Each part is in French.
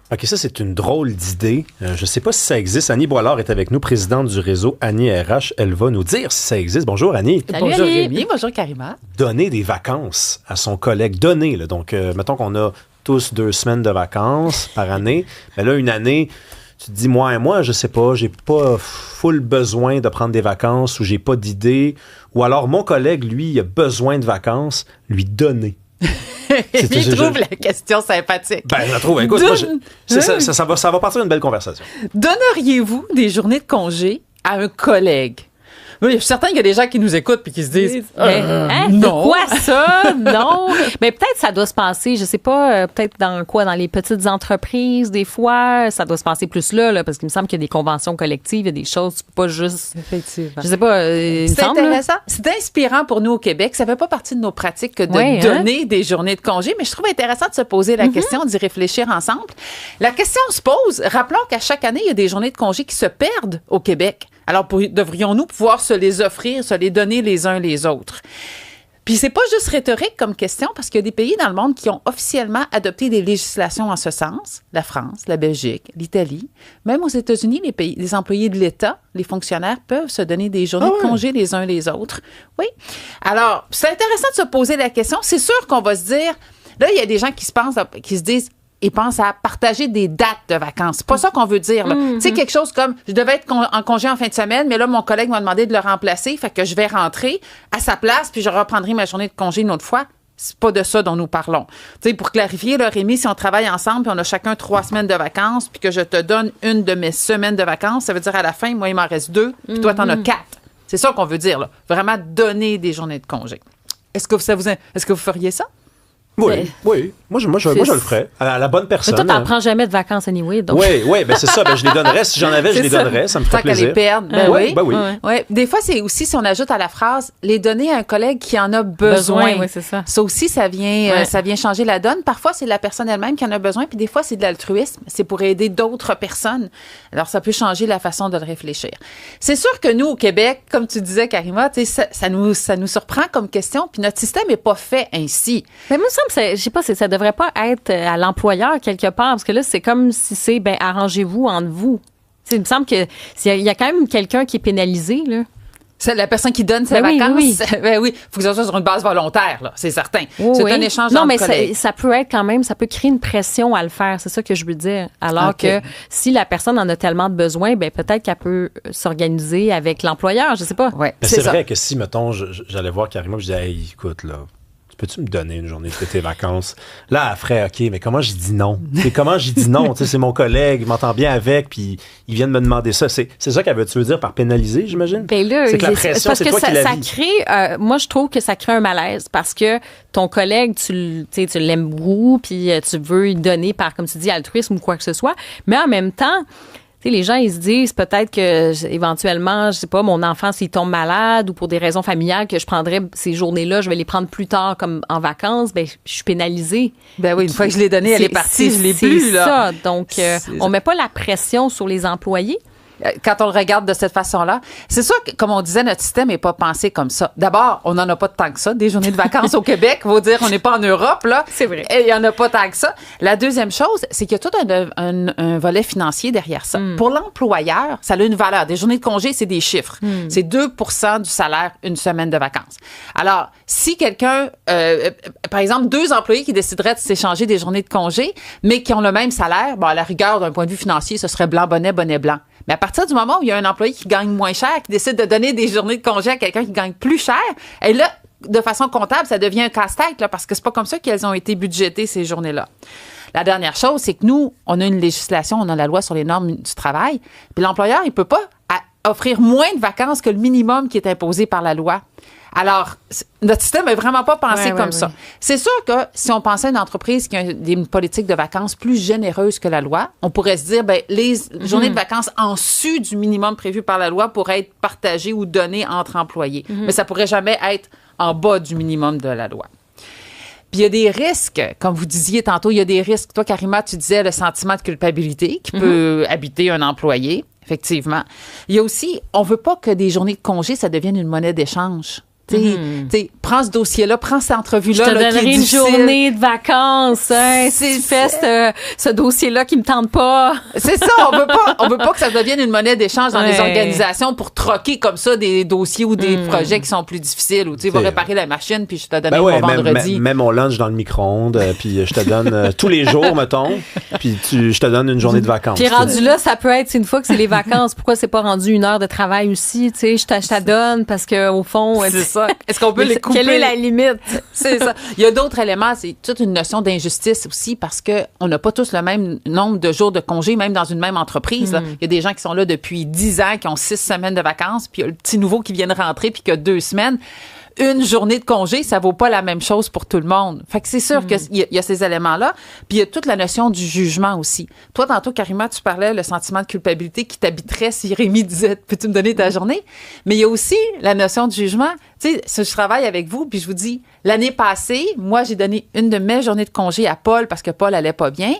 OK, ça, c'est une drôle d'idée. Je ne sais pas si ça existe. Annie Boilard est avec nous, présidente du réseau Annie RH. Elle va nous dire si ça existe. Bonjour, Annie. Salut, Bonjour Annie. Rémi, bonjour Karima. Donner des vacances à son collègue. Donner, là. Donc, mettons qu'on a tous 2 semaines de vacances par année. Mais là, une année, tu te dis, moi, je sais pas, j'ai pas full besoin de prendre des vacances ou j'ai pas d'idée. Ou alors, mon collègue, lui, il a besoin de vacances, lui donner. Rémi trouve la question sympathique. Ben, je la trouve. Écoute, moi, ça va partir d'une belle conversation. Donneriez-vous des journées de congé à un collègue? Oui, je suis certain qu'il y a des gens qui nous écoutent et qui se disent non. Quoi ça? Non. Mais peut-être ça doit se passer, je sais pas, peut-être dans les petites entreprises, des fois, ça doit se passer plus là, parce qu'il me semble qu'il y a des conventions collectives, il y a des choses, pas juste. Effectivement. Je sais pas, c'est intéressant. C'est inspirant pour nous au Québec. Ça fait pas partie de nos pratiques que de donner des journées de congé, mais je trouve intéressant de se poser la question, d'y réfléchir ensemble. La question se pose. Rappelons qu'à chaque année, il y a des journées de congé qui se perdent au Québec. Alors, devrions-nous pouvoir se les offrir, se les donner les uns les autres? Puis, c'est pas juste rhétorique comme question, parce qu'il y a des pays dans le monde qui ont officiellement adopté des législations en ce sens. La France, la Belgique, l'Italie. Même aux États-Unis, les employés de l'État, les fonctionnaires peuvent se donner des journées de congé les uns les autres. Oui. Alors, c'est intéressant de se poser la question. C'est sûr qu'on va se dire, là, il y a des gens qui se disent, ils pensent à partager des dates de vacances. C'est pas ça qu'on veut dire. Tu sais, quelque chose comme, je devais être en congé en fin de semaine, mais là, mon collègue m'a demandé de le remplacer, fait que je vais rentrer à sa place, puis je reprendrai ma journée de congé une autre fois. C'est pas de ça dont nous parlons. Tu sais, pour clarifier, là, Rémi, si on travaille ensemble, puis on a chacun 3 semaines de vacances, puis que je te donne une de mes semaines de vacances, ça veut dire à la fin, moi, il m'en reste 2, puis toi, t'en as 4. C'est ça qu'on veut dire, là. Vraiment donner des journées de congé. Est-ce que vous feriez ça? Oui. Moi, je le ferais. À la bonne personne. Mais toi, t'en prends jamais de vacances anyway. Donc. Oui, ben c'est ça. Ben, je les donnerais. Si j'en avais, je les donnerais. Ça me ferait plaisir. Tant qu'à les perdre. Ben oui. Des fois, c'est aussi, si on ajoute à la phrase, les donner à un collègue qui en a besoin. Oui, c'est ça. Ça aussi, ça vient changer la donne. Parfois, c'est la personne elle-même qui en a besoin, puis des fois, c'est de l'altruisme. C'est pour aider d'autres personnes. Alors, ça peut changer la façon de le réfléchir. C'est sûr que nous, au Québec, comme tu disais, Karima, ça nous surprend comme question, puis notre système n'est pas fait ainsi. Mais moi, je sais pas, ça devrait pas être à l'employeur quelque part, parce que là, c'est comme si c'est, arrangez-vous entre vous. Il me semble qu'il y a quand même quelqu'un qui est pénalisé, là. C'est la personne qui donne ses vacances. Oui. Il faut que ça soit sur une base volontaire, là, c'est certain. C'est un échange non, entre mais collègues. ça peut être quand même, ça peut créer une pression à le faire, c'est ça que je veux dire. Alors que si la personne en a tellement de besoin, peut-être qu'elle peut s'organiser avec l'employeur, je sais pas. Ouais, c'est vrai que si, mettons, j'allais voir Karima, je disais, hey, écoute, là, peux-tu me donner une journée de tes vacances? Là, elle ferait, OK, mais comment j'ai dit non? Comment j'ai dit non? C'est mon collègue, il m'entend bien avec, puis il vient de me demander ça. C'est ça qu'elle veut-tu dire par pénaliser, j'imagine? Ben là, c'est que la pression, parce c'est que toi qui la vis. crée, moi, je trouve que ça crée un malaise parce que ton collègue, tu l'aimes beaucoup, puis tu veux lui donner par, comme tu dis, altruisme ou quoi que ce soit, mais en même temps, les gens, ils se disent peut-être que éventuellement, je sais pas, mon enfant, s'il tombe malade ou pour des raisons familiales, que je prendrais ces journées-là, je vais les prendre plus tard comme en vacances, je suis pénalisée. Ben oui, une fois que je l'ai donnée, elle est partie, je l'ai plus, là. C'est ça. Donc, on met pas la pression sur les employés. Quand on le regarde de cette façon-là. C'est sûr que, comme on disait, notre système n'est pas pensé comme ça. D'abord, on n'en a pas tant que ça, des journées de vacances au Québec. Faut dire, on n'est pas en Europe, là. C'est vrai. Et il n'y en a pas tant que ça. La deuxième chose, c'est qu'il y a tout un volet financier derrière ça. Pour l'employeur, ça a une valeur. Des journées de congé, c'est des chiffres. C'est 2 du salaire, une semaine de vacances. Alors, si quelqu'un, par exemple, 2 employés qui décideraient de s'échanger des journées de congé, mais qui ont le même salaire, à la rigueur, d'un point de vue financier, ce serait blanc, bonnet blanc. Mais à partir du moment où il y a un employé qui gagne moins cher, qui décide de donner des journées de congé à quelqu'un qui gagne plus cher, et là, de façon comptable, ça devient un casse-tête, là, parce que c'est pas comme ça qu'elles ont été budgétées, ces journées-là. La dernière chose, c'est que nous, on a une législation, on a la loi sur les normes du travail, puis l'employeur, il peut pas offrir moins de vacances que le minimum qui est imposé par la loi. Alors, notre système n'est vraiment pas pensé comme ça. C'est sûr que si on pensait à une entreprise qui a une politique de vacances plus généreuse que la loi, on pourrait se dire, les journées de vacances en dessus du minimum prévu par la loi pourraient être partagées ou données entre employés. Mais ça pourrait jamais être en bas du minimum de la loi. Puis il y a des risques, comme vous disiez tantôt, il y a des risques. Toi, Karima, tu disais le sentiment de culpabilité qui peut habiter un employé, effectivement. Il y a aussi, on veut pas que des journées de congé, ça devienne une monnaie d'échange. Prends ce dossier-là, prends cette entrevue-là. Je te là, qui est donnerai une difficile. journée de vacances. Hein, si tu fais ce dossier-là qui me tente pas. C'est ça, on veut pas que ça devienne une monnaie d'échange dans les organisations pour troquer comme ça des dossiers ou des projets qui sont plus difficiles. Ou tu vas réparer la machine, puis je te donne mon vendredi. Même mon lunch dans le micro-ondes, puis je te donne tous les jours, mettons, puis je te donne une journée de vacances. Puis rendu là, ça peut être une fois que c'est les vacances. Pourquoi c'est pas rendu une heure de travail aussi? Tu sais, je te donne parce que au fond, c'est ça. Est-ce qu'on peut les couper? Quelle est la limite? C'est ça. Il y a d'autres éléments. C'est toute une notion d'injustice aussi parce que on n'a pas tous le même nombre de jours de congé, même dans une même entreprise. Là. Il y a des gens qui sont là depuis 10 ans, qui ont 6 semaines de vacances, puis il y a le petit nouveau qui vient de rentrer, puis qui a 2 semaines. Une journée de congé, ça vaut pas la même chose pour tout le monde. Fait que c'est sûr qu'il y a ces éléments-là. Puis il y a toute la notion du jugement aussi. Toi, tantôt, Karima, tu parlais le sentiment de culpabilité qui t'habiterait si Rémi disait « Peux-tu me donner ta journée? » Mais il y a aussi la notion du jugement. Tu sais, si je travaille avec vous, puis je vous dis, l'année passée, moi, j'ai donné une de mes journées de congé à Paul parce que Paul allait pas bien.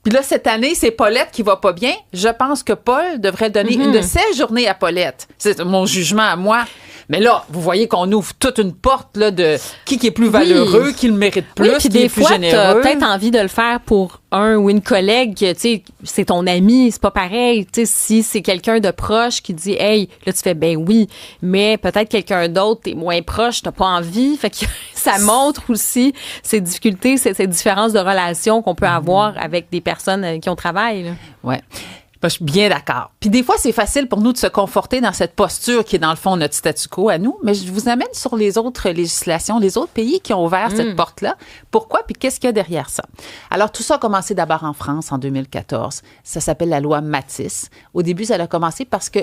Puis là, cette année, c'est Paulette qui va pas bien. Je pense que Paul devrait donner une de ses journées à Paulette. C'est mon jugement à moi. Mais là, vous voyez qu'on ouvre toute une porte là, de qui est plus valeureux, qui le mérite plus, qui est plus généreux. T'as peut-être envie de le faire pour un ou une collègue, tu sais, c'est ton ami, c'est pas pareil. Tu sais, si c'est quelqu'un de proche qui dit, hey, là, tu fais, ben oui, mais peut-être quelqu'un d'autre, t'es moins proche, t'as pas envie. Fait que ça montre aussi ces difficultés, ces différences de relations qu'on peut avoir avec des personnes avec qui on travaille. Là. Ouais. Ben, je suis bien d'accord. Puis des fois, c'est facile pour nous de se conforter dans cette posture qui est dans le fond notre statu quo à nous, mais je vous amène sur les autres législations, les autres pays qui ont ouvert cette porte-là. Pourquoi? Puis qu'est-ce qu'il y a derrière ça? Alors, tout ça a commencé d'abord en France en 2014. Ça s'appelle la loi Mathis. Au début, ça a commencé parce que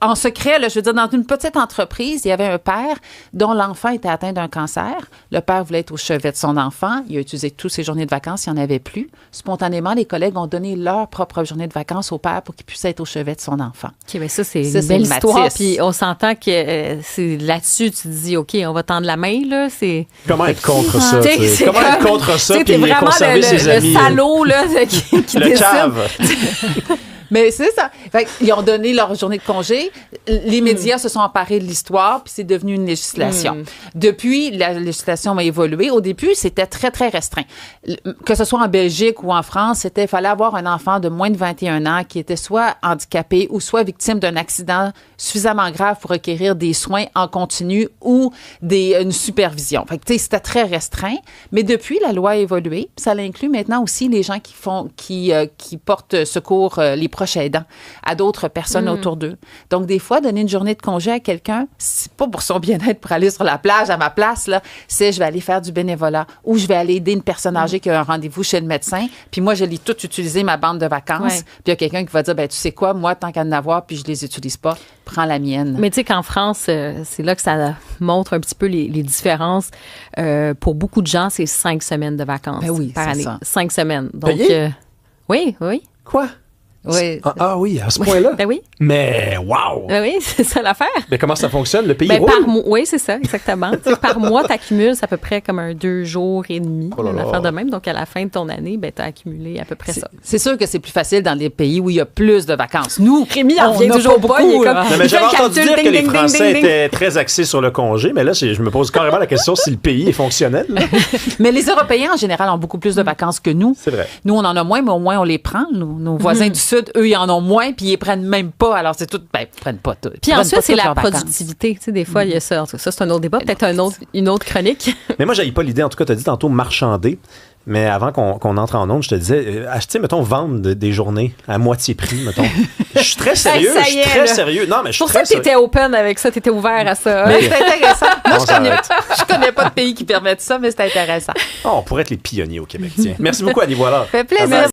en secret, là, je veux dire, dans une petite entreprise, il y avait un père dont l'enfant était atteint d'un cancer. Le père voulait être au chevet de son enfant. Il a utilisé toutes ses journées de vacances, il n'y en avait plus. Spontanément, les collègues ont donné leur propre journée de vacances au père pour qu'il puisse être au chevet de son enfant. OK, bien ça, c'est une belle histoire. Puis on s'entend que c'est là-dessus, tu te dis, OK, on va tendre la main, là. Comment être contre ça? Comment être contre ça? T'es vraiment le salaud, là, qui le cave. Mais c'est ça. Fait ils ont donné leur journée de congé. Les médias se sont emparés de l'histoire, puis c'est devenu une législation. Depuis, la législation a évolué. Au début, c'était très, très restreint. Que ce soit en Belgique ou en France, il fallait avoir un enfant de moins de 21 ans qui était soit handicapé ou soit victime d'un accident suffisamment grave pour requérir des soins en continu ou une supervision. Fait que, c'était très restreint. Mais depuis, la loi a évolué. Ça l'inclut maintenant aussi les gens qui portent secours, les proches aidants à d'autres personnes autour d'eux. Donc, des fois, donner une journée de congé à quelqu'un, c'est pas pour son bien-être pour aller sur la plage à ma place, là. C'est je vais aller faire du bénévolat ou je vais aller aider une personne âgée qui a un rendez-vous chez le médecin. Puis moi, je l'ai tout utilisé, ma bande de vacances. Puis il y a quelqu'un qui va dire, ben tu sais quoi, moi, tant qu'à en avoir, puis je les utilise pas, prends la mienne. Mais tu sais qu'en France, c'est là que ça montre un petit peu les différences. Pour beaucoup de gens, c'est 5 semaines de vacances par année. Ça. 5 semaines. Donc, oui. Quoi? Oui. Oui, à ce point-là? Ben oui. Mais, wow! Ben oui, c'est ça l'affaire. Mais comment ça fonctionne? Le pays roule? Oui, c'est ça, exactement. Par mois, tu accumules à peu près comme 2 jours et demi, une affaire de même. Donc, à la fin de ton année, ben, tu as accumulé à peu près ça. C'est sûr que c'est plus facile dans les pays où il y a plus de vacances. Nous, Rémi en revient toujours pas. Il est comme, mais j'avais entendu dire que les Français étaient très axés sur le congé, mais là, je me pose carrément la question si le pays est fonctionnel. Mais les Européens, en général, ont beaucoup plus de vacances que nous. C'est vrai. Nous, on en a moins, mais au moins, on les prend. Nos voisins du Sud, eux, ils en ont moins, puis ils les prennent même pas. Alors, c'est tout. Ben, ils prennent pas tout. Puis ensuite, c'est la productivité. Tu sais, des fois, il y a ça. Ça, c'est un autre débat. Peut-être une autre chronique. Mais moi, j'avais pas l'idée. En tout cas, tu as dit tantôt marchander. Mais avant qu'on entre en onde, je te disais, acheter, mettons, vendre des journées à moitié prix, mettons. Je suis très sérieux. Sérieux. Non, mais je suis très sérieux. Pour ça que t'étais open avec ça, t'étais ouvert à ça. Mais c'est intéressant. Moi, je connais pas de pays qui permettent ça, mais c'est intéressant. On pourrait être les pionniers au Québec. Tiens. Merci beaucoup, Annie Voilard. Ça fait plaisir.